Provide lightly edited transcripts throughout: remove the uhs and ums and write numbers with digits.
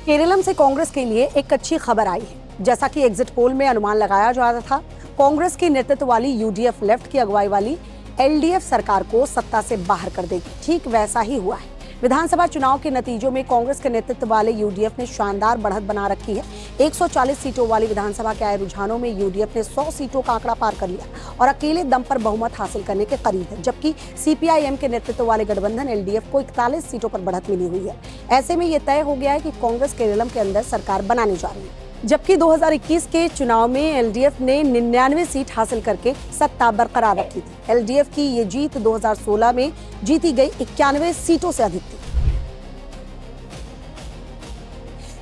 केरलम से कांग्रेस के लिए एक अच्छी खबर आई है। जैसा कि एग्जिट पोल में अनुमान लगाया जा रहा था, कांग्रेस की नेतृत्व वाली यूडीएफ लेफ्ट की अगुवाई वाली एलडीएफ सरकार को सत्ता से बाहर कर देगी। ठीक वैसा ही हुआ है। विधानसभा चुनाव के नतीजों में कांग्रेस के नेतृत्व वाले यूडीएफ ने शानदार बढ़त बना रखी है। 140 सीटों वाली विधानसभा के आए रुझानों में यूडीएफ ने 100 सीटों का आंकड़ा पार कर लिया और अकेले दम पर बहुमत हासिल करने के करीब है, जबकि सीपीआईएम के नेतृत्व वाले गठबंधन एलडीएफ को 41 सीटों पर बढ़त मिली हुई है। ऐसे में ये तय हो गया है कि कांग्रेस केरलम के अंदर सरकार बनाने जा रही है, जबकि 2021 के चुनाव में एलडीएफ ने 99 सीट हासिल करके सत्ता बरकरार रखी थी। एलडीएफ की ये जीत 2016 में जीती गई 91 सीटों से अधिक थी।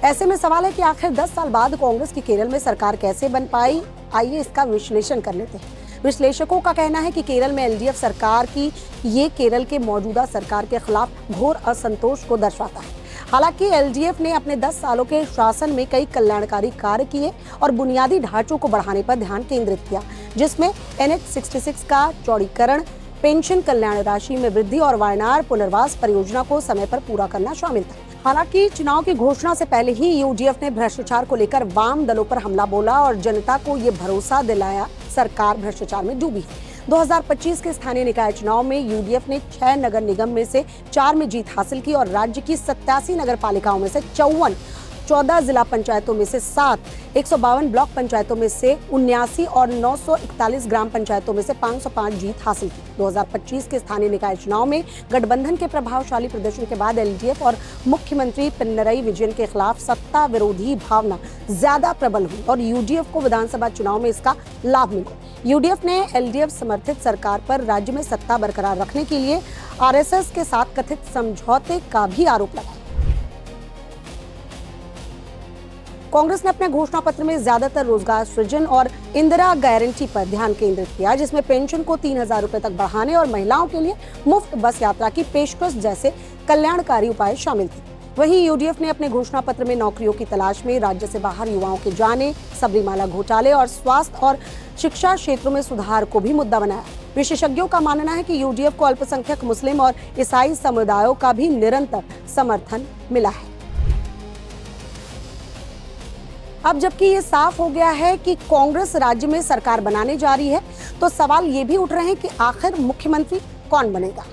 ऐसे में सवाल है कि आखिर 10 साल बाद कांग्रेस की केरल में सरकार कैसे बन पाई। आइए इसका विश्लेषण कर लेते हैं। विश्लेषकों का कहना है कि केरल में एलडीएफ सरकार की ये केरल के मौजूदा सरकार के खिलाफ घोर असंतोष को दर्शाता है। हालांकि एलडीएफ ने अपने 10 सालों के शासन में कई कल्याणकारी कार्य किए और बुनियादी ढांचों को बढ़ाने पर ध्यान केंद्रित किया, जिसमें NH 66 का चौड़ीकरण, पेंशन कल्याण राशि में वृद्धि और वायनाड पुनर्वास परियोजना को समय पर पूरा करना शामिल था। हालांकि चुनाव की घोषणा से पहले ही यूडीएफ ने भ्रष्टाचार को लेकर वाम दलों पर हमला बोला और जनता को ये भरोसा दिलाया सरकार भ्रष्टाचार में डूबी है। 2025 के स्थानीय निकाय चुनाव में यूडीएफ ने 6 नगर निगम में से 4 में जीत हासिल की और राज्य की 87 नगर पालिकाओं में से 54, 14 जिला पंचायतों में से 7, 152 ब्लॉक पंचायतों में से 79 और 941 ग्राम पंचायतों में से 505 जीत हासिल की। 2025 के स्थानीय निकाय चुनाव में गठबंधन के प्रभावशाली प्रदर्शन के बाद एलडीएफ और मुख्यमंत्री पिनरई विजयन के खिलाफ सत्ता विरोधी भावना ज्यादा प्रबल हुई और यूडीएफ को विधानसभा चुनाव में इसका लाभ मिला। यूडीएफ ने एलडीएफ समर्थित सरकार पर राज्य में सत्ता बरकरार रखने के लिए आरएसएस के साथ कथित समझौते का भी आरोप लगाया। कांग्रेस ने अपने घोषणा पत्र में ज्यादातर रोजगार सृजन और इंदिरा गारंटी पर ध्यान केंद्रित किया, जिसमें पेंशन को 3,000 रुपए तक बढ़ाने और महिलाओं के लिए मुफ्त बस यात्रा की पेशकश जैसे कल्याणकारी उपाय शामिल थे। वहीं यूडीएफ ने अपने घोषणा पत्र में नौकरियों की तलाश में राज्य से बाहर युवाओं के जाने, सबरीमाला घोटाले और स्वास्थ्य और शिक्षा क्षेत्रों में सुधार को भी मुद्दा बनाया। विशेषज्ञों का मानना है कि यूडीएफ को अल्पसंख्यक मुस्लिम और ईसाई समुदायों का भी निरंतर समर्थन मिला है। अब जबकि ये साफ हो गया है कि कांग्रेस राज्य में सरकार बनाने जा रही है, तो सवाल ये भी उठ रहे हैं कि आखिर मुख्यमंत्री कौन बनेगा।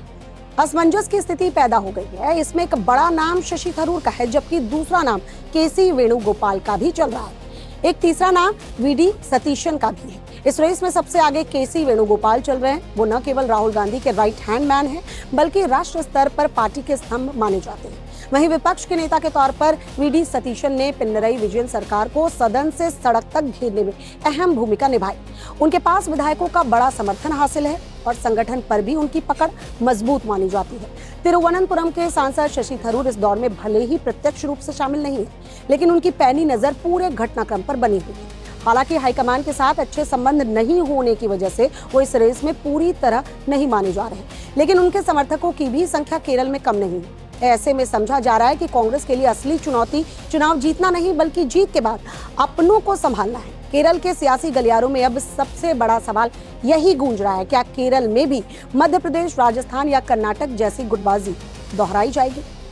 असमंजस की स्थिति पैदा हो गई है। इसमें एक बड़ा नाम शशि थरूर का है, जबकि दूसरा नाम केसी वेणुगोपाल का भी चल रहा है। एक तीसरा नाम वीडी सतीशन का भी है। इस रेस में सबसे आगे केसी वेणुगोपाल चल रहे हैं। वो न केवल राहुल गांधी के राइट हैंड मैन हैं, बल्कि राष्ट्र स्तर पर पार्टी के स्तंभ माने जाते हैं। वहीं विपक्ष के नेता के तौर पर वीडी सतीशन ने पिनरई विजयन सरकार को सदन से सड़क तक घेरने में अहम भूमिका निभाई। उनके पास विधायकों का बड़ा समर्थन हासिल है और संगठन पर भी उनकी पकड़ मजबूत मानी जाती है। तिरुवनंतपुरम के सांसद शशि थरूर इस दौर में भले ही प्रत्यक्ष रूप से शामिल नहीं है, लेकिन उनकी पैनी नजर पूरे घटनाक्रम पर बनी हुई है। हालांकि हाईकमान के साथ अच्छे संबंध नहीं होने की वजह से वो इस रेस में पूरी तरह नहीं माने जा रहे, लेकिन उनके समर्थकों की भी संख्या केरल में कम नहीं है। ऐसे में समझा जा रहा है कि कांग्रेस के लिए असली चुनौती चुनाव जीतना नहीं, बल्कि जीत के बाद अपनों को संभालना है। केरल के सियासी गलियारों में अब सबसे बड़ा सवाल यही गूंज रहा है, क्या केरल में भी मध्य प्रदेश, राजस्थान या कर्नाटक जैसी गुटबाजी दोहराई जाएगी।